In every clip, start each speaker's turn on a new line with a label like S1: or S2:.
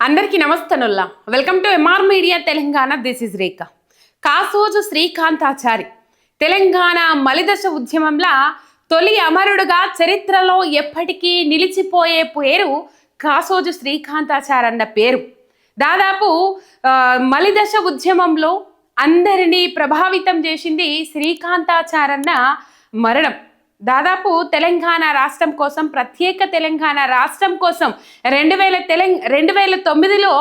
S1: అందరికీ నమస్తనుల్లా. Welcome to MR media Telangana. This is Rekha. Kasoju Srikanthachari Telangana మలిదశ ఉద్యమంలో తొలి అమరుడుగా చరిత్రలో ఎప్పటికీ నిలిచిపోయే పేరు కాసోజు శ్రీకాంతాచారి అన్న పేరు. దాదాపు మలిదశ ఉద్యమంలో అందరినీ ప్రభావితం చేసింది శ్రీకాంతాచారన్న మరణం. దాదాపు తెలంగాణ రాష్ట్రం కోసం, ప్రత్యేక తెలంగాణ రాష్ట్రం కోసం 2009లో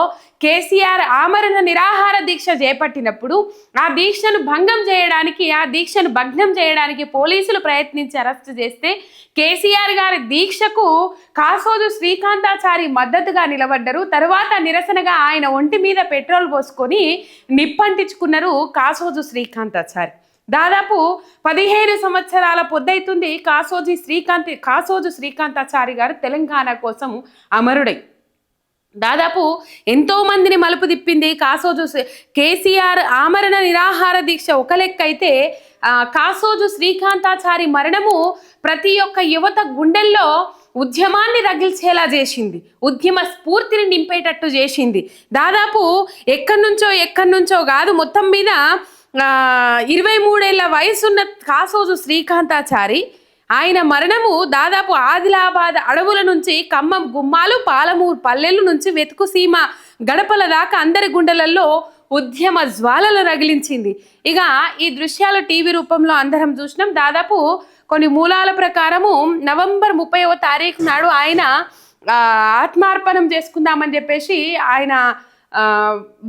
S1: కేసీఆర్ ఆమరణ నిరాహార దీక్ష చేపట్టినప్పుడు ఆ దీక్షను భగ్నం చేయడానికి పోలీసులు ప్రయత్నించి అరెస్ట్ చేస్తే కేసీఆర్ గారి దీక్షకు కాసోజు శ్రీకాంతాచారి మద్దతుగా నిలబడ్డారు. తర్వాత నిరసనగా ఆయన ఒంటి మీద పెట్రోల్ పోసుకొని నిప్పంటించుకున్నారు కాసోజు శ్రీకాంతాచారి. దాదాపు 15 సంవత్సరాల పొద్దైతుంది కాసోజు శ్రీకాంతాచారి గారు తెలంగాణ కోసం అమరుడై. దాదాపు ఎంతో మందిని మలుపు తిప్పింది కాసోజు. కేసీఆర్ ఆమరణ నిరాహార దీక్ష ఒక లెక్క అయితే కాసోజు శ్రీకాంతాచారి మరణము ప్రతి ఒక్క యువత గుండెల్లో ఉద్యమాన్ని రగిల్చేలా చేసింది, ఉద్యమ స్ఫూర్తిని నింపేటట్టు చేసింది. దాదాపు ఎక్కడి నుంచో కాదు, మొత్తం మీద 23 ఏళ్ల వయసున్న కాసోజు శ్రీకాంతాచారి ఆయన మరణము దాదాపు ఆదిలాబాద్ అడవుల నుంచి ఖమ్మం గుమ్మాలు, పాలమూరు పల్లెల నుంచి వెతుకుసీమ గడపల దాకా అందరి గుండెలలో ఉద్యమ జ్వాలలు రగిలించింది. ఇక ఈ దృశ్యాలు టీవీ రూపంలో అందరం చూసినాం. దాదాపు కొన్ని మూలాల ప్రకారము నవంబర్ 30వ తారీఖు నాడు ఆయన ఆత్మార్పణం చేసుకుందామని చెప్పేసి, ఆయన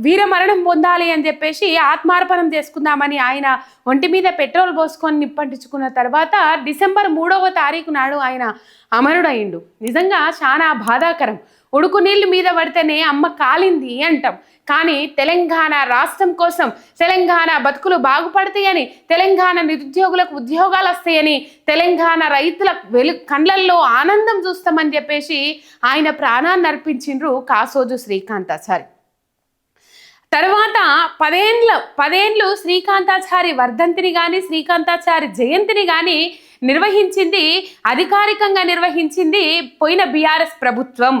S1: వీరమరణం పొందాలి అని చెప్పేసి ఆత్మార్పణం చేసుకుందామని ఆయన ఒంటి మీద పెట్రోల్ పోసుకొని నిప్పంటించుకున్న తర్వాత డిసెంబర్ 3వ తారీఖు నాడు ఆయన అమరుడయిండు. నిజంగా చాలా బాధాకరం. ఉడుకు నీళ్ళు మీద పడితేనే అమ్మ కాలింది అంటాం, కానీ తెలంగాణ రాష్ట్రం కోసం, తెలంగాణ బతుకులు బాగుపడతాయని, తెలంగాణ నిరుద్యోగులకు ఉద్యోగాలు వస్తాయని, తెలంగాణ రైతుల కండ్లల్లో ఆనందం చూస్తామని చెప్పేసి ఆయన ప్రాణాన్ని అర్పించిండ్రు కాసోజు శ్రీకాంతాచారి. తర్వాత 10 శ్రీకాంతాచారి వర్ధంతిని కానీ, శ్రీకాంతాచారి జయంతిని కానీ అధికారికంగా నిర్వహించింది పోయిన బీఆర్ఎస్ ప్రభుత్వం.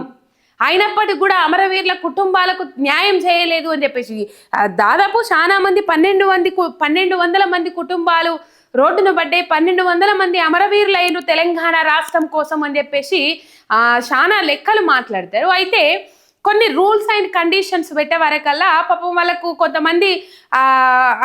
S1: అయినప్పటికీ కూడా అమరవీరుల కుటుంబాలకు న్యాయం చేయలేదు అని చెప్పేసి దాదాపు చాలా మంది 1200 మంది కుటుంబాలు రోడ్డున పడ్డాయి. 1200 మంది అమరవీరులైన తెలంగాణ రాష్ట్రం కోసం అని చెప్పేసి చాలా లెక్కలు మాట్లాడతారు. అయితే కొన్ని రూల్స్ అండ్ కండిషన్స్ పెట్టే వరకల్లా పాపం వాళ్ళకు కొంతమంది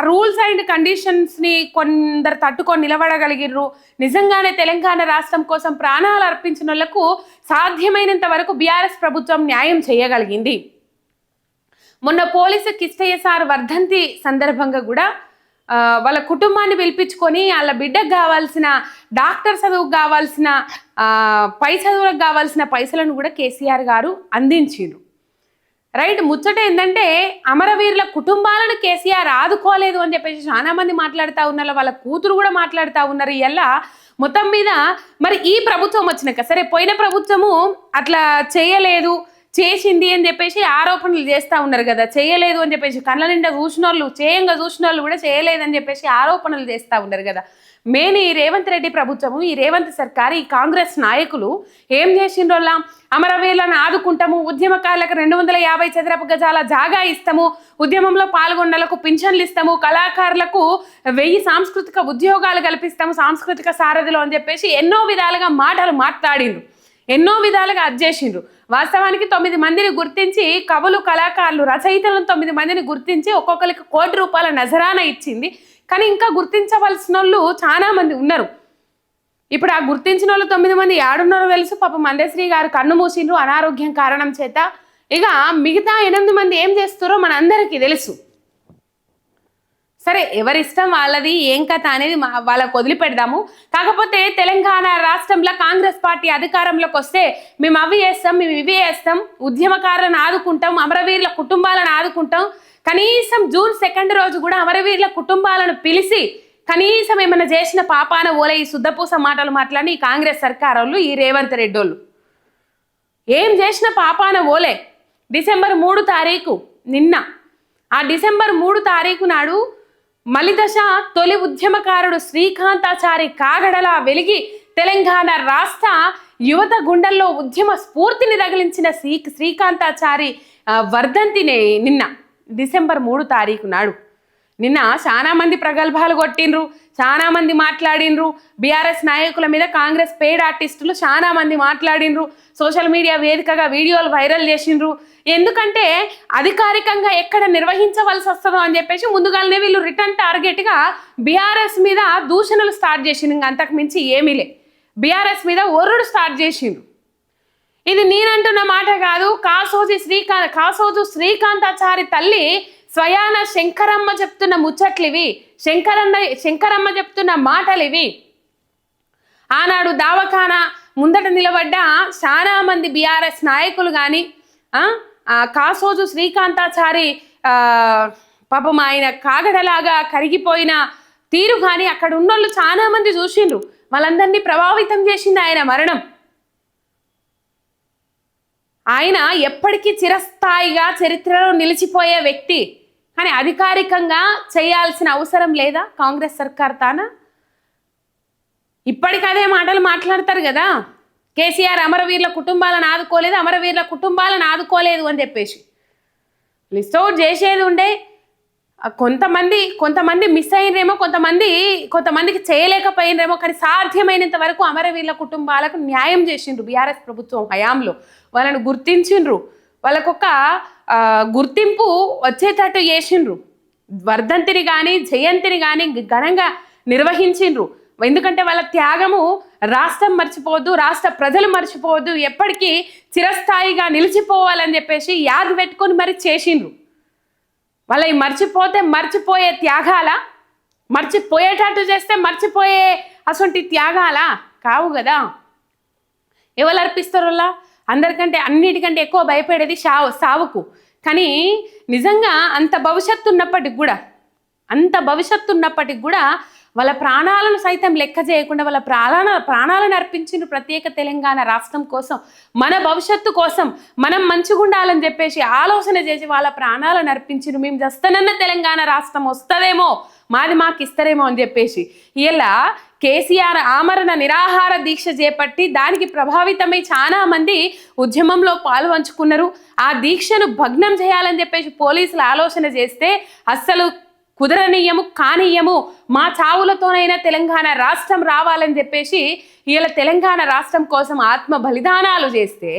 S1: రూల్స్ అండ్ కండిషన్స్ని కొందరు తట్టుకొని నిలబడగలిగిర్రు. నిజంగానే తెలంగాణ రాష్ట్రం కోసం ప్రాణాలు అర్పించిన వాళ్ళకు సాధ్యమైనంత వరకు బీఆర్ఎస్ ప్రభుత్వం న్యాయం చేయగలిగింది. మొన్న పోలీసు కిష్టయ్య సార్ వర్ధంతి సందర్భంగా కూడా వాళ్ళ కుటుంబాన్ని పిలిపించుకొని వాళ్ళ బిడ్డకు కావాల్సిన డాక్టర్ చదువుకు కావాల్సిన పై చదువులకు కావాల్సిన పైసలను కూడా కేసీఆర్ గారు అందించిండ్రు. రైట్. ముచ్చట ఏంటంటే అమరవీరుల కుటుంబాలను కేసీఆర్ ఆదుకోలేదు అని చెప్పేసి చాలా మంది మాట్లాడుతూ ఉన్నారు. వాళ్ళ కూతురు కూడా మాట్లాడుతూ ఉన్నారు. ఇలా మొత్తం మీద మరి ఈ ప్రభుత్వం వచ్చినాక, సరే పోయిన ప్రభుత్వము అట్లా చేయలేదు, చేసింది అని చెప్పేసి ఆరోపణలు చేస్తూ ఉన్నారు కదా. చేయలేదు అని చెప్పేసి కళ్ళ నిండా చూసిన వాళ్ళు కూడా చేయలేదని చెప్పేసి ఆరోపణలు చేస్తూ ఉన్నారు కదా. మెయిన్ ఈ రేవంత్ రెడ్డి ప్రభుత్వము, ఈ రేవంత్ సర్కారు, ఈ కాంగ్రెస్ నాయకులు ఏం చేసిండ్రోల్లా, అమరవీరులను ఆదుకుంటాము, ఉద్యమకారులకు 250 చదరపు గజాల జాగా ఇస్తాము, ఉద్యమంలో పాల్గొన్నలకు పింఛన్లు ఇస్తాము, కళాకారులకు 1000 సాంస్కృతిక ఉద్యోగాలు కల్పిస్తాము, సాంస్కృతిక సారథిలో అని చెప్పేసి ఎన్నో విధాలుగా మాటలు మాట్లాడిండ్రు, ఎన్నో విధాలుగా అజ్జేసిండ్రు. వాస్తవానికి 9 మందిని గుర్తించి, కవులు, కళాకారులు, రచయితలను 9 మందిని గుర్తించి ఒక్కొక్కరికి ₹1,00,00,000 నజరానా ఇచ్చింది. కానీ ఇంకా గుర్తించవలసిన వాళ్ళు చాలా మంది ఉన్నారు. ఇప్పుడు ఆ గుర్తించిన వాళ్ళు 9 మంది ఏడున్నారో తెలుసు. పాపం మందశ్రీ గారు కన్ను మూసిండ్రు అనారోగ్యం కారణం చేత. ఇక మిగతా 8 మంది ఏం చేస్తారో మన అందరికీ తెలుసు. సరే, ఎవరిష్టం వాళ్ళది, ఏం కథ అనేది వాళ్ళకు వదిలిపెడదాము. కాకపోతే తెలంగాణ రాష్ట్రంలో కాంగ్రెస్ పార్టీ అధికారంలోకి వస్తే మేము అవి చేస్తాం, మేము ఇవి చేస్తాం, ఉద్యమకారులను ఆదుకుంటాం, అమరవీరుల కుటుంబాలను ఆదుకుంటాం. కనీసం జూన్ 2 రోజు కూడా అమరవీరుల కుటుంబాలను పిలిచి కనీసం ఏమైనా చేసిన పాపాన ఓలే ఈ శుద్ధపూస మాటలు మాట్లాడి ఈ కాంగ్రెస్ సర్కార్ వాళ్ళు, ఈ రేవంత్ రెడ్డి వాళ్ళు ఏం చేసిన పాపాన ఓలే. డిసెంబర్ 3 తారీఖు నిన్న, ఆ డిసెంబర్ 3 తారీఖు నాడు మలిదశ తొలి ఉద్యమకారుడు శ్రీకాంతాచారి కాగడలా వెలిగి తెలంగాణ రాష్ట్ర యువత గుండెల్లో ఉద్యమ స్ఫూర్తిని రగిలించిన శ్రీకాంతాచారి వర్ధంతిని నిన్న డిసెంబర్ 3 తారీఖు నాడు నిన్న చాలా మంది ప్రగల్భాలు కొట్టిండ్రు, చాలా మంది మాట్లాడిండ్రు. బీఆర్ఎస్ నాయకుల మీద కాంగ్రెస్ పెయిడ్ ఆర్టిస్టులు చాలా మంది మాట్లాడిండ్రు. సోషల్ మీడియా వేదికగా వీడియోలు వైరల్ చేసిండ్రు. ఎందుకంటే అధికారికంగా ఎక్కడ నిర్వహించవలసి వస్తుందో అని చెప్పేసి ముందుగానే వీళ్ళు రిటర్న్ టార్గెట్గా బీఆర్ఎస్ మీద దూషణలు స్టార్ట్ చేసిండ్రు. అంతకు మించి ఏమీ లే, బీఆర్ఎస్ మీద ఒర్రుడు స్టార్ట్ చేసిండ్రు. ఇది నేనంటున్న మాట కాదు, కాసోజు శ్రీకాంతాచారి తల్లి స్వయాన శంకరమ్మ చెప్తున్న ముచ్చట్లివి, శంకరమ్మ చెప్తున్న మాటలు ఇవి. ఆనాడు దావఖానా ముందట నిలబడ్డ చాలా మంది బీఆర్ఎస్ నాయకులు కానీ కాసోజు శ్రీకాంతాచారి పాపం ఆయన కాగడలాగా కరిగిపోయిన తీరు కానీ అక్కడ ఉన్నోళ్ళు చాలా మంది చూసిండ్రు. వాళ్ళందరినీ ప్రభావితం చేసింది ఆయన మరణం. ఆయన ఎప్పటికీ చిరస్థాయిగా చరిత్రలో నిలిచిపోయే వ్యక్తి. కానీ అధికారికంగా చేయాల్సిన అవసరం లేదా కాంగ్రెస్ సర్కార్ తాన? ఇప్పటికదే మాటలు మాట్లాడతారు కదా, కేసీఆర్ అమరవీరుల కుటుంబాలను ఆదుకోలేదు అని చెప్పేసి లిస్ట్ అవుట్ చేసేది ఉండే. కొంతమంది మిస్ అయినరేమో, కొంతమందికి చేయలేకపోయినరేమో, కానీ సాధ్యమైనంత వరకు అమరవీరుల కుటుంబాలకు న్యాయం చేసిండ్రు బీఆర్ఎస్ ప్రభుత్వం హయాంలో. వాళ్ళను గుర్తించిండ్రు, వాళ్ళకొక గుర్తింపు వచ్చేటట్టు చేసిండ్రు. వర్ధంతిని కానీ జయంతిని కానీ ఘనంగా నిర్వహించిండ్రు. ఎందుకంటే వాళ్ళ త్యాగము రాష్ట్రం మర్చిపోవద్దు, రాష్ట్ర ప్రజలు మర్చిపోవద్దు, ఎప్పటికీ చిరస్థాయిగా నిలిచిపోవాలని చెప్పేసి యాద పెట్టుకొని మరి చేసిండ్రు. వాళ్ళవి మర్చిపోయే త్యాగాల, మర్చిపోయేటట్టు చేస్తే మర్చిపోయే అసొంటి త్యాగాల కావు కదా. ఎవరు అర్పిస్తారు? అందరికంటే అన్నిటికంటే ఎక్కువ భయపడేది సావుకు. కానీ నిజంగా అంత భవిష్యత్తు ఉన్నప్పటికి కూడా వాళ్ళ ప్రాణాలను సైతం లెక్క చేయకుండా వాళ్ళ ప్రాణాలను అర్పించిన ప్రత్యేక తెలంగాణ రాష్ట్రం కోసం, మన భవిష్యత్తు కోసం, మనం మంచిగా ఉండాలని చెప్పేసి ఆలోచన చేసి వాళ్ళ ప్రాణాలను అర్పించిన. మేము చేస్తానన్న తెలంగాణ రాష్ట్రం వస్తుందేమో, మాకు ఇస్తారేమో అని చెప్పేసి ఇలా కేసీఆర్ ఆమరణ నిరాహార దీక్ష చేపట్టి దానికి ప్రభావితమై చాలా మంది ఉద్యమంలో పాల్పంచుకున్నారు. ఆ దీక్షను భగ్నం చేయాలని చెప్పేసి పోలీసులు ఆలోచన చేస్తే అస్సలు కుదరనీయము, కానీయము, మా చావులతోనైనా తెలంగాణ రాష్ట్రం రావాలని చెప్పేసి ఇలా తెలంగాణ రాష్ట్రం కోసం ఆత్మ బలిదానాలు చేస్తే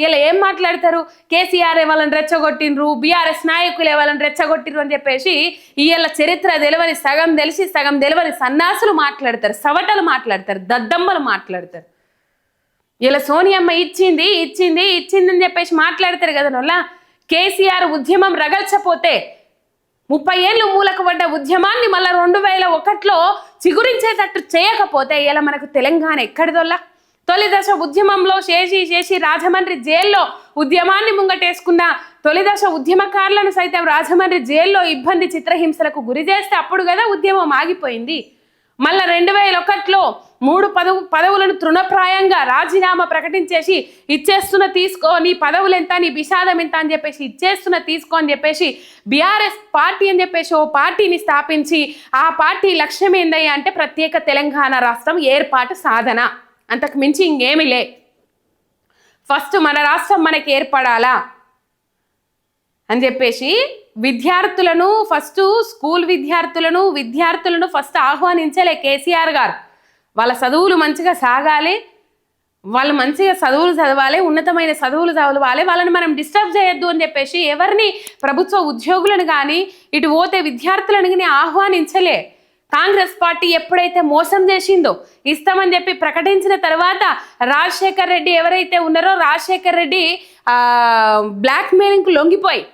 S1: ఇలా ఏం మాట్లాడతారు? కేసీఆర్ వాళ్ళని రెచ్చగొట్టిండ్రు, బీఆర్ఎస్ నాయకులు వాళ్ళని రెచ్చగొట్టిండ్రు అని చెప్పేసి ఇలా చరిత్ర తెలియని, సగం తెలిసి సగం తెలియని సన్నాసులు మాట్లాడతారు, సవటలు మాట్లాడతారు, దద్దమ్మలు మాట్లాడతారు. ఇలా సోనియమ్మ ఇచ్చింది అని చెప్పేసి మాట్లాడతారు కదా. నొల్ల కేసీఆర్ ఉద్యమం రగల్చపోతే 30 ఏళ్ళు మూలకు పడ్డ ఉద్యమాన్ని మళ్ళీ 2001లో చిగురించేటట్టు చేయకపోతే ఇలా మనకు తెలంగాణ ఎక్కడిదోల్లా? తొలి దశ ఉద్యమంలో చేసి రాజమండ్రి జైల్లో ఉద్యమాన్ని ముంగటేసుకున్న తొలి దశ ఉద్యమకారులను సైతం రాజమండ్రి జైల్లో ఇబ్బంది, చిత్రహింసలకు గురి చేస్తే అప్పుడు కదా ఉద్యమం ఆగిపోయింది. మళ్ళా 2001లో 3 పదవులను తృణప్రాయంగా రాజీనామా ప్రకటించేసి ఇచ్చేస్తున్న తీసుకో, నీ పదవులు ఎంత, నీ విషాదం ఎంత అని చెప్పేసి ఇచ్చేస్తున్న తీసుకో అని చెప్పేసి బీఆర్ఎస్ పార్టీ అని చెప్పేసి ఓ పార్టీని స్థాపించి ఆ పార్టీ లక్ష్యం ఏందయ్యా అంటే ప్రత్యేక తెలంగాణ రాష్ట్రం ఏర్పాటు సాధన, అంతకు మించి ఇంకేమీ లే. ఫస్ట్ మన రాష్ట్రం మనకి ఏర్పడాలా అని చెప్పేసి స్కూల్ విద్యార్థులను ఫస్ట్ ఆహ్వానించలే కేసీఆర్ గారు. వాళ్ళ చదువులు మంచిగా సాగాలి, వాళ్ళు మంచిగా చదువులు చదవాలి, ఉన్నతమైన చదువులు చదవాలి, వాళ్ళని మనం డిస్టర్బ్ చేయొద్దు అని చెప్పేసి ఎవరిని, ప్రభుత్వ ఉద్యోగులను కానీ ఇటు పోతే విద్యార్థులను కానీ ఆహ్వానించలే. కాంగ్రెస్ పార్టీ ఎప్పుడైతే మోసం చేసిందో, ఇస్తామని చెప్పి ప్రకటించిన తర్వాత రాజశేఖర్ రెడ్డి ఎవరైతే ఉన్నారో రాజశేఖర్ రెడ్డి బ్లాక్మెయిలింగ్కు లొంగిపోయి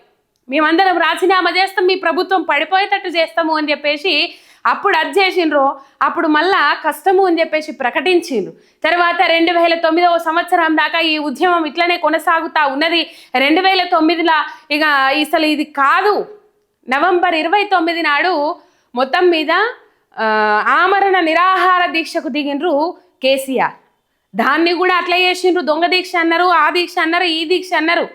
S1: మేమందరం రాజీనామా చేస్తాం, మీ ప్రభుత్వం పడిపోయేటట్టు చేస్తాము అని చెప్పేసి అప్పుడు అది చేసిండ్రు. అప్పుడు మళ్ళా కష్టము అని చెప్పేసి ప్రకటించిండ్రు. తర్వాత 2009వ సంవత్సరం దాకా ఈ ఉద్యమం ఇట్లనే కొనసాగుతా ఉన్నది. 2009లో ఇక అసలు ఇది కాదు, నవంబర్ 29 నాడు మొత్తం మీద ఆమరణ నిరాహార దీక్షకు దిగిండ్రు కేసీఆర్. దాన్ని కూడా అట్లా చేసిండ్రు, దొంగ దీక్ష అన్నారు, ఆ దీక్ష అన్నారు, ఈ దీక్ష అన్నారు.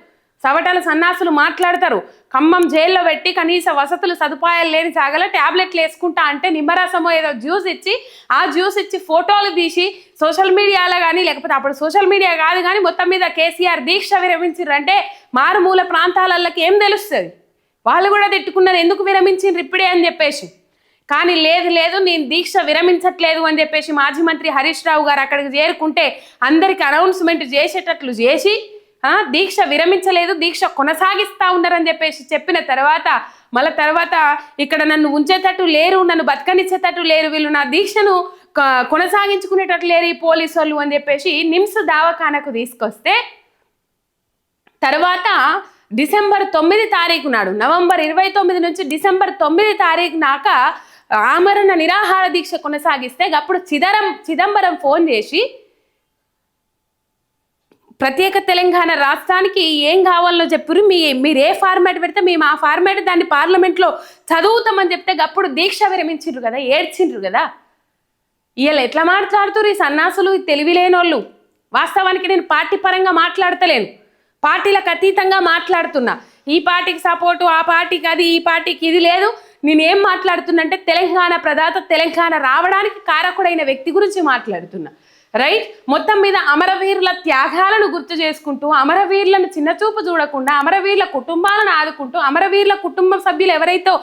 S1: సవటల సన్నాసులు మాట్లాడతారు. ఖమ్మం జైల్లో పెట్టి కనీస వసతులు సదుపాయాలు లేని సాగల ట్యాబ్లెట్లు వేసుకుంటా అంటే నిమ్మరసమో ఏదో జ్యూస్ ఇచ్చి ఆ జ్యూస్ ఇచ్చి ఫోటోలు తీసి సోషల్ మీడియాలో కానీ లేకపోతే అప్పుడు సోషల్ మీడియా కాదు కానీ మొత్తం మీద కేసీఆర్ దీక్ష విరమించారు అంటే మారుమూల ప్రాంతాలకి ఏం తెలుస్తుంది? వాళ్ళు కూడా తిట్టుకున్నారు ఎందుకు విరమించిండ్రు ఇప్పుడే అని చెప్పేసి. కానీ లేదు నేను దీక్ష విరమించట్లేదు అని చెప్పేసి మాజీ మంత్రి హరీష్ రావు గారు అక్కడికి చేరుకుంటే అందరికి అనౌన్స్మెంట్ చేసేటట్లు చేసి దీక్ష విరమించలేదు, దీక్ష కొనసాగిస్తా ఉన్నారని చెప్పేసి చెప్పిన తర్వాత మళ్ళీ తర్వాత ఇక్కడ నన్ను ఉంచేటట్టు లేరు, నన్ను బతకనిచ్చేటట్టు లేరు, వీళ్ళు నా దీక్షను కొనసాగించుకునేటట్టు లేరు ఈ పోలీసు వాళ్ళు అని చెప్పేసి నిమ్స్ దవాఖానకు తీసుకొస్తే తర్వాత డిసెంబర్ 9 తారీఖు నాడు నవంబర్ 29 నుంచి డిసెంబర్ 9 తారీఖు నాక ఆమరణ నిరాహార దీక్ష కొనసాగిస్తే అప్పుడు చిదంబరం ఫోన్ చేసి ప్రత్యేక తెలంగాణ రాష్ట్రానికి ఏం కావాలో చెప్పారు, మీరు ఏ ఫార్మాట్ పెడితే మేము ఆ ఫార్మాట్ దాన్ని పార్లమెంట్లో చదువుతామని చెప్తే అప్పుడు దీక్ష విరమించిండ్రు కదా, ఏడ్చిండ్రు కదా. వీళ్ళు ఎట్లా మాట్లాడుతున్నారు ఈ సన్నాసులు, తెలివిలేనోళ్ళు. వాస్తవానికి నేను పార్టీ పరంగా మాట్లాడతలేను, పార్టీలకు అతీతంగా మాట్లాడుతున్నా. ఈ పార్టీకి సపోర్టు, ఆ పార్టీకి అది, ఈ పార్టీకి ఇది లేదు. నేనేం మాట్లాడుతున్నా అంటే తెలంగాణ ప్రదాత, తెలంగాణ రావడానికి కారకుడైన వ్యక్తి గురించి మాట్లాడుతున్నా. రైట్. మొత్తం మీద అమరవీరుల త్యాగాలను గుర్తు చేసుకుంటూ, అమరవీరులను చిన్నచూపు చూడకుండా, అమరవీరుల కుటుంబాలను ఆదుకుంటూ, అమరవీరుల కుటుంబ సభ్యులు ఎవరైతే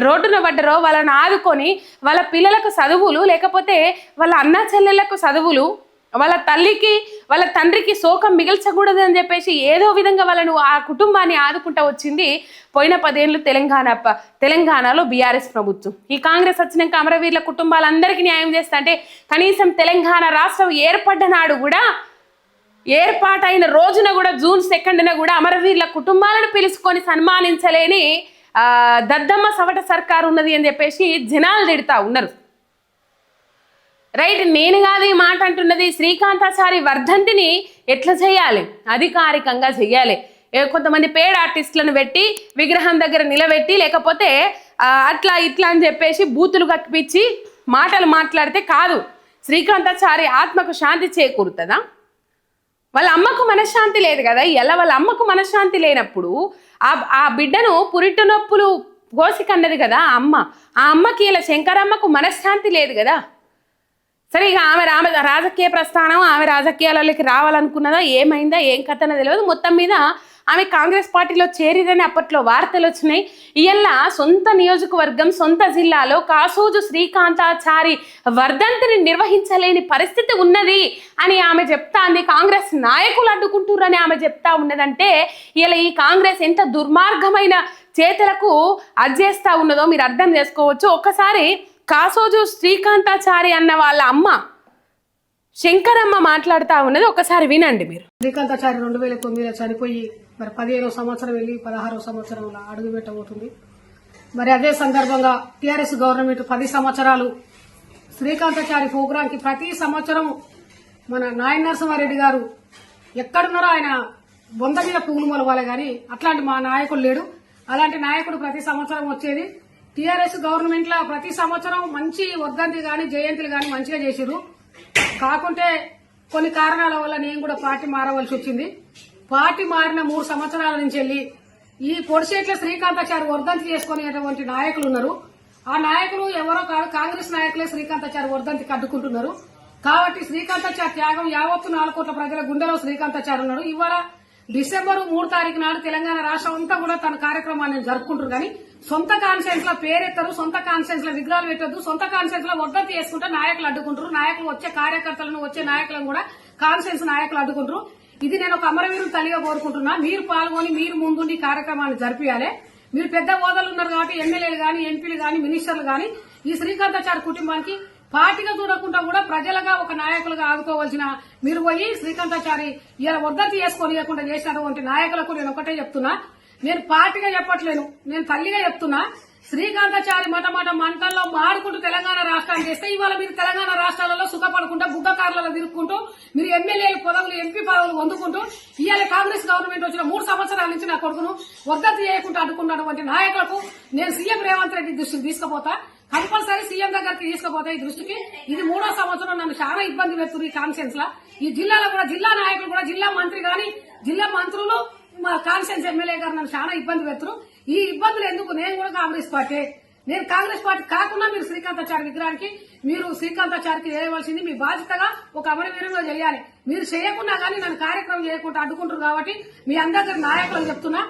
S1: రోడ్డున పడ్డారో వాళ్ళని ఆదుకొని వాళ్ళ పిల్లలకు చదువులు, లేకపోతే వాళ్ళ అన్న చెల్లెళ్లకు చదువులు, వాళ్ళ తల్లికి వాళ్ళ తండ్రికి శోకం మిగిల్చకూడదు అని చెప్పేసి ఏదో విధంగా వాళ్ళను ఆ కుటుంబాన్ని ఆదుకుంటూ వచ్చింది పోయిన 10 ఏళ్ళు తెలంగాణలో బీఆర్ఎస్ ప్రభుత్వం. ఈ కాంగ్రెస్ వచ్చినాక అమరవీరుల కుటుంబాలందరికీ న్యాయం చేస్తా అంటే కనీసం తెలంగాణ రాష్ట్రం ఏర్పడ్డ నాడు కూడా, ఏర్పాటైన రోజున కూడా జూన్ 2న కూడా అమరవీరుల కుటుంబాలను పిలుచుకొని సన్మానించలేని దద్దమ్మ సవట సర్కారు ఉన్నది అని చెప్పేసి జనాలు తిడతా ఉన్నారు. రైట్. నేను కాదు ఈ మాట అంటున్నది, శ్రీకాంతాచారి వర్ధంతిని ఎట్లా చేయాలి, అధికారికంగా చెయ్యాలి. కొంతమంది పేడ్ ఆర్టిస్టులను పెట్టి విగ్రహం దగ్గర నిలబెట్టి లేకపోతే అట్లా ఇట్లా అని చెప్పేసి బూతులు కప్పించి మాటలు మాట్లాడితే కాదు. శ్రీకాంతాచారి ఆత్మకు శాంతి చేకూరుతుందా? వాళ్ళ అమ్మకు మనశ్శాంతి లేదు కదా. ఎలా వాళ్ళ అమ్మకు మనశ్శాంతి లేనప్పుడు ఆ బిడ్డను పురిటి నొప్పులు కోసి కన్నది కదా అమ్మ. ఆ అమ్మకి ఇలా శంకరమ్మకు మనశ్శాంతి లేదు కదా. సరే, ఇక ఆమె రాజకీయ ప్రస్థానం, ఆమె రాజకీయాలలోకి రావాలనుకున్నదా, ఏమైందా, ఏం కథనో తెలియదు. మొత్తం మీద ఆమె కాంగ్రెస్ పార్టీలో చేరిరని అప్పట్లో వార్తలు వచ్చినాయి. ఇవాళ సొంత నియోజకవర్గం, సొంత జిల్లాలో కాసోజు శ్రీకాంతాచారి వర్ధంతిని నిర్వహించలేని పరిస్థితి ఉన్నది అని ఆమె చెప్తా ఉంది. కాంగ్రెస్ నాయకులు అడ్డుకుంటుర్రని ఆమె చెప్తా ఉన్నదంటే ఇలా ఈ కాంగ్రెస్ ఎంత దుర్మార్గమైన చేతలకు అజ్జేస్తా ఉన్నదో మీరు అర్థం చేసుకోవచ్చు. ఒక్కసారి కాసోజు శ్రీకాంతాచారి అన్న వాళ్ళ అమ్మ శంకరమ్మ మాట్లాడుతూ ఉన్నది ఒకసారి వినండి మీరు.
S2: శ్రీకాంతాచారి 2009లో చనిపోయి మరి 15వ సంవత్సరం వెళ్ళి 16వ సంవత్సరంలో అడుగు పెట్టబోతుంది. మరి అదే సందర్భంగా టీఆర్ఎస్ గవర్నమెంట్ 10 సంవత్సరాలు శ్రీకాంతాచారి ప్రోగ్రాంకి ప్రతి సంవత్సరం మన నాయన నరసింహారెడ్డి గారు ఎక్కడున్నారో ఆయన బొంద మీద పువ్వులు మొలవాలి కానీ అట్లాంటి మా నాయకుడు లేడు. అలాంటి నాయకుడు ప్రతి సంవత్సరం వచ్చేది. టీఆర్ఎస్ గవర్నమెంట్ లో ప్రతి సంవత్సరం మంచి వర్ధంతి గాని జయంతులు గాని మంచిగా చేసిరు. కాకుంటే కొన్ని కారణాల వల్ల నేను కూడా పార్టీ మారవలసి వచ్చింది. పార్టీ మారిన 3 సంవత్సరాల నుంచి వెళ్ళి ఈ పొడిసేట్ల శ్రీకాంతాచారి వర్ధంతి చేసుకునేటువంటి నాయకులు ఉన్నారు. ఆ నాయకులు ఎవరో కాదు, కాంగ్రెస్ నాయకులే శ్రీకాంతాచారి వర్ధంతికి అడ్డుకుంటున్నారు. కాబట్టి శ్రీకాంతాచారి త్యాగం యావత్తు 4 కోట్ల ప్రజల గుండెలో శ్రీకాంతాచారి ఉన్నాడు. ఇవాళ డిసెంబర్ 3 తారీఖు నాడు తెలంగాణ రాష్ట్రం అంతా కూడా తన కార్యక్రమాన్ని జరుపుకుంటారు. కానీ సొంత కాన్ఫరెన్స్ లో పేరెత్తారు, సొంత కాన్ఫరెన్స్ లో విగ్రహాలు పెట్టొద్దు, సొంత కాన్ఫరెన్స్ లో వర్ధంతి చేసుకుంటే నాయకులు అడ్డుకుంటారు. నాయకులు వచ్చే కార్యకర్తలను వచ్చే నాయకులను కూడా కాన్ఫరెన్స్ నాయకులు అడ్డుకుంటారు. ఇది నేను ఒక అమరవీరులు తల్లిగా కోరుకుంటున్నా. మీరు పాల్గొని మీరు ముందుండి కార్యక్రమాన్ని జరిపియాలి. మీరు పెద్ద హోదాలు ఉన్నారు కాబట్టి ఎమ్మెల్యేలు గాని, ఎంపీలు గాని, మినిస్టర్లు గాని ఈ శ్రీకాంతాచారి కుటుంబానికి పార్టీగా చూడకుండా కూడా ప్రజలుగా ఒక నాయకులుగా ఆదుకోవాల్సిన మీరు పోయి శ్రీకాంతాచారి ఇలా వర్ధంతి చేసుకోనియకుండా చేసినటువంటి నాయకులకు నేను ఒకటే చెప్తున్నా. నేను పార్టీగా చెప్పట్లేను, నేను తల్లిగా చెప్తున్నా. శ్రీకాంతాచారి మాట మంటల్లో మాడుకుంటూ తెలంగాణ రాష్ట్రాన్ని చేస్తే ఇవాళ మీరు తెలంగాణ రాష్ట్రాలలో సుఖపడుకుంటూ బుగ్గకారులలో తిరుగుకుంటూ మీరు ఎమ్మెల్యేల పదవులు, ఎంపీ పదవులు పొందుకుంటూ ఇవాళ కాంగ్రెస్ గవర్నమెంట్ వచ్చిన 3 సంవత్సరాల నుంచి నా కొడుకును వర్ధంతి చేయకుండా అడ్డుకున్నటువంటి నాయకులకు నేను సీఎం రేవంత్ రెడ్డి దృష్టికి తీసుకుపోతా. కంపల్సరీ సీఎం దగ్గరికి తీసుకుపోతే ఈ దృష్టికి. ఇది 3వ సంవత్సరం నన్ను చాలా ఇబ్బంది పెడుతుంది ఈ కాన్ఫరెన్స్ లా. ఈ జిల్లాలో కూడా జిల్లా నాయకులు కూడా జిల్లా మంత్రి గాని, జిల్లా మంత్రులు మా కాన్స్టిట్యూన్స్ ఎమ్మెల్యే గారు నన్ను చాలా ఇబ్బంది పెడుతున్నారు. ఈ ఇబ్బందులు ఎందుకు? నేను కూడా కాంగ్రెస్ పార్టీ, నేను కాంగ్రెస్ పార్టీ కాకుండా మీరు శ్రీకాంతాచారి విగ్రహానికి మీరు శ్రీకాంతాచారికి చేయవలసింది మీ బాధ్యతగా ఒక అమరవీరంలో చేయాలి. మీరు చేయకుండా కానీ నన్ను కార్యక్రమం చేయకుండా అడ్డుకుంటారు కాబట్టి మీ అందరి నాయకులకు చెప్తున్నా,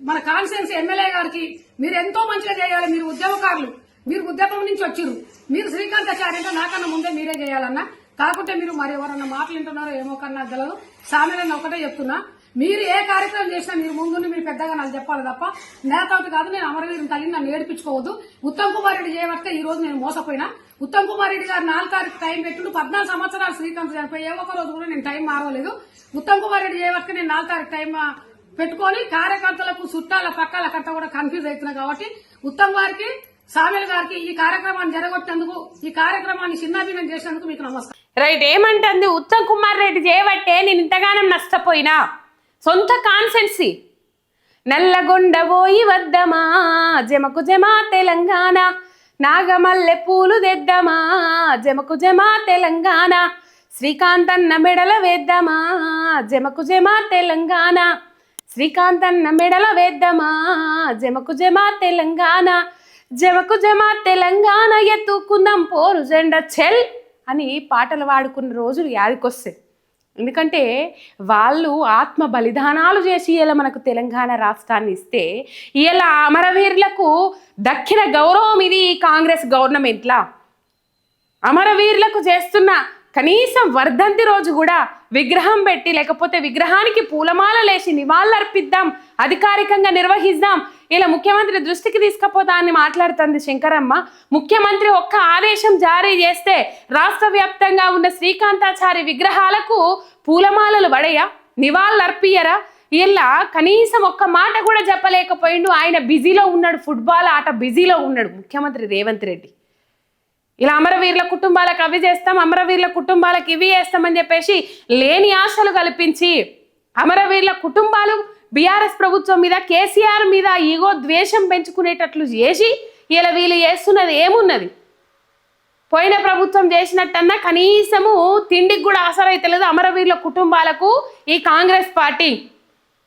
S2: మన కాన్స్టిట్యూన్స్ ఎమ్మెల్యే గారికి మీరు ఎంతో మంచిగా చేయాలి. మీరు ఉద్యమకారులు, మీరు ఉద్యమం నుంచి వచ్చిర్రు. మీరు శ్రీకాంతాచారి అంటే నాకన్నా ముందే మీరే చేయాలన్నా. కాకుంటే మీరు మరి ఎవరన్నా మాటలు వింటున్నారో ఏమో కన్నా గలదు. సామెలను ఒకటే చెప్తున్నా, మీరు ఏ కార్యక్రమం చేసినా మీరు ముందు మీరు పెద్దగా నాకు చెప్పాలి తప్ప నేతవుటి కాదు. నేను అమరవీరుని తల్లిని నన్ను ఏడిపించుకోవద్దు. ఉత్తమ్ కుమార్ రెడ్డి చేయబట్టే ఈ రోజు నేను మోసపోయినా. ఉత్తమ్ కుమార్ రెడ్డి గారు 4 తారీఖు టైం పెట్టుండు, 14 సంవత్సరాలు శ్రీకాంత్ చనిపోయి ఏ ఒక్క రోజు కూడా నేను టైం మారవలేదు. ఉత్తమ్ కుమార్ రెడ్డి చేయబట్టే నేను 4 తారీఖు టైం పెట్టుకొని కార్యకర్తలకు చుట్టాల పక్కలకంతా కూడా కన్ఫ్యూజ్ అవుతున్నా. కాబట్టి ఉత్తమ్ గారికి, సామెల్ గారికి ఈ కార్యక్రమాన్ని జరగొట్టేందుకు, ఈ కార్యక్రమాన్ని చిన్నాభిన్నం చేసేందుకు మీకు నమస్కారం.
S1: రైట్, ఏమంటుంది? ఉత్తమ్ కుమార్ రెడ్డి చేయబట్టే నేను ఇంతగానం నష్టపోయినా. సొంత కాన్సెన్సీ. నల్లగొండబోయి వద్దమా జమకు జమా తెలంగాణ, నాగమల్లె పూలు తెద్దమా జమకు జమా తెలంగాణ, శ్రీకాంతన్న మెడల వేద్దమా జమకు జమా తెలంగాణ, శ్రీకాంతన్న మెడల వేద్దమా జమకు జమా తెలంగాణ, జమకు జమా తెలంగాణ ఎత్తుకుందాం పోరు జెండ చెల్ అని పాటలు పాడుకున్న రోజులు యాదికొస్తాయి. ఎందుకంటే వాళ్ళు ఆత్మ బలిదానాలు చేసి ఇలా మనకు తెలంగాణ రాష్ట్రాన్ని ఇస్తే ఇలా అమరవీరులకు దక్కిన గౌరవం ఇది ఈ కాంగ్రెస్ గవర్నమెంట్లా. అమరవీరులకు చేస్తున్న కనీసం వర్ధంతి రోజు కూడా విగ్రహం పెట్టి, లేకపోతే విగ్రహానికి పూలమాలలేసి నివాళులర్పిద్దాం, అధికారికంగా నిర్వహిద్దాం, ఇలా ముఖ్యమంత్రి దృష్టికి తీసుకపోతా అని మాట్లాడుతుంది శంకరమ్మ. ముఖ్యమంత్రి ఒక్క ఆదేశం జారీ చేస్తే రాష్ట్ర వ్యాప్తంగా ఉన్న శ్రీకాంతాచారి విగ్రహాలకు పూలమాలలు పడయా, నివాళులర్పియరా? ఇలా కనీసం ఒక్క మాట కూడా చెప్పలేకపోయిండు. ఆయన బిజీలో ఉన్నాడు, ఫుట్బాల్ ఆట బిజీలో ఉన్నాడు ముఖ్యమంత్రి రేవంత్ రెడ్డి. ఇలా అమరవీరుల కుటుంబాలకు అవి చేస్తాం, అమరవీరుల కుటుంబాలకు ఇవి చేస్తామని చెప్పేసి లేని ఆశలు కల్పించి అమరవీరుల కుటుంబాలు బీఆర్ఎస్ ప్రభుత్వం మీద, కేసీఆర్ మీద ఈగో ద్వేషం పెంచుకునేటట్లు చేసి ఇలా వీళ్ళు చేస్తున్నది ఏమున్నది? పోయిన ప్రభుత్వం చేసినట్టన్నా కనీసము తిండికి కూడా ఆసరైతలేదు అమరవీరుల కుటుంబాలకు ఈ కాంగ్రెస్ పార్టీ.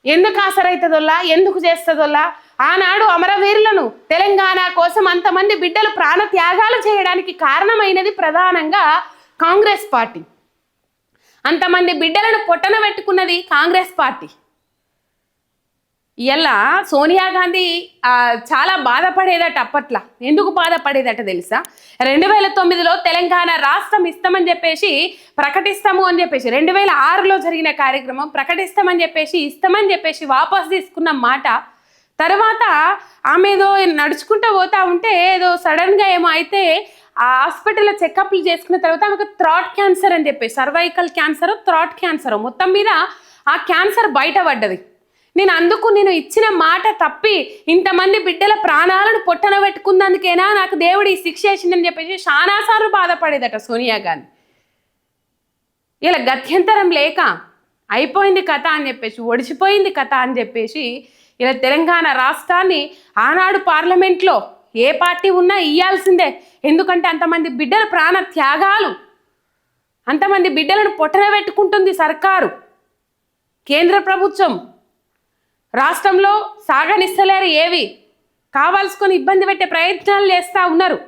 S1: ఎందుకు ఆసరైతుందోలా, ఎందుకు చేస్తుందోలా? ఆనాడు అమరవీరులను తెలంగాణ కోసం అంతమంది బిడ్డలు ప్రాణ త్యాగాలు చేయడానికి కారణమైనది ప్రధానంగా కాంగ్రెస్ పార్టీ. అంతమంది బిడ్డలను పొట్టన పెట్టుకున్నది కాంగ్రెస్ పార్టీ. ఇలా సోనియా గాంధీ చాలా బాధపడేదట అప్పట్లా. ఎందుకు బాధపడేదట తెలుసా? 2009లో తెలంగాణ రాష్ట్రం ఇస్తామని చెప్పేసి ప్రకటిస్తాము అని చెప్పేసి 2006లో జరిగిన కార్యక్రమం ప్రకటిస్తామని చెప్పేసి ఇస్తామని చెప్పేసి వాపస్ తీసుకున్న మాట. తర్వాత ఆమె ఏదో నడుచుకుంటూ పోతా ఉంటే ఏదో సడన్గా ఏమో అయితే ఆ హాస్పిటల్లో చెకప్లు చేసుకున్న తర్వాత ఆమెకు థ్రాట్ క్యాన్సర్ అని చెప్పేసి, సర్వైకల్ క్యాన్సర్, థ్రాట్ క్యాన్సర్, మొత్తం మీద ఆ క్యాన్సర్ బయటపడ్డది. నేను ఇచ్చిన మాట తప్పి ఇంతమంది బిడ్డల ప్రాణాలను పొట్టన పెట్టుకున్నందుకేనా నాకు దేవుడు ఈ శిక్ష వేసిందని చెప్పేసి చాలాసార్లు బాధపడేదట సోనియా గాంధీ. ఇలా గత్యంతరం లేక అయిపోయింది కథ అని చెప్పేసి, ఒడిచిపోయింది కథ అని చెప్పేసి ఇలా తెలంగాణ రాష్ట్రాన్ని ఆనాడు పార్లమెంట్లో ఏ పార్టీ ఉన్నా ఇయ్యాల్సిందే. ఎందుకంటే అంతమంది బిడ్డల ప్రాణ త్యాగాలు, అంతమంది బిడ్డలను పొట్టన పెట్టుకుంటుంది సర్కారు, కేంద్ర ప్రభుత్వం. రాష్ట్రంలో సాగనిస్తలేరు, ఏవి కావాల్సుకొని ఇబ్బంది పెట్టే ప్రయత్నాలు చేస్తూ ఉన్నారు.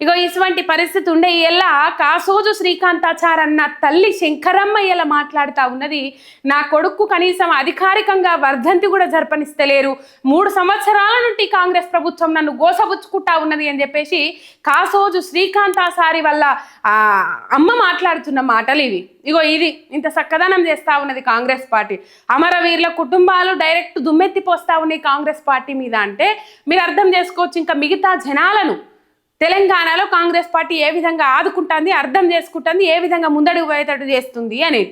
S1: ఇగో ఇటువంటి పరిస్థితి ఉండే ఇలా కాసోజు శ్రీకాంతాచారి అన్న తల్లి శంకరమ్మ ఇలా మాట్లాడుతూ ఉన్నది. నా కొడుకు కనీసం అధికారికంగా వర్ధంతి కూడా జరపనిస్తలేరు, 3 సంవత్సరాల నుండి కాంగ్రెస్ ప్రభుత్వం నన్ను గోసబుచ్చుకుంటా ఉన్నది అని చెప్పేసి కాసోజు శ్రీకాంతాచారి వల్ల అమ్మ మాట్లాడుతున్న మాటలు ఇవి. ఇగో ఇది ఇంత చక్కదనం చేస్తూ ఉన్నది కాంగ్రెస్ పార్టీ. అమరవీరుల కుటుంబాలు డైరెక్ట్ దుమ్మెత్తిపోస్తూ ఉన్నాయి కాంగ్రెస్ పార్టీ మీద అంటే మీరు అర్థం చేసుకోవచ్చు ఇంకా మిగతా జనాలను తెలంగాణలో కాంగ్రెస్ పార్టీ ఏ విధంగా ఆదుకుంటుంది, అర్థం చేసుకుంటుంది, ఏ విధంగా ముందడుగు పోయేటట్టు చేస్తుంది అనేది.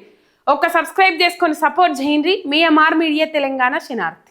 S1: ఒక్క సబ్స్క్రైబ్ చేసుకొని సపోర్ట్ చేయండి. మీ ఎంఆర్ మీడియా తెలంగాణ శనార్థి.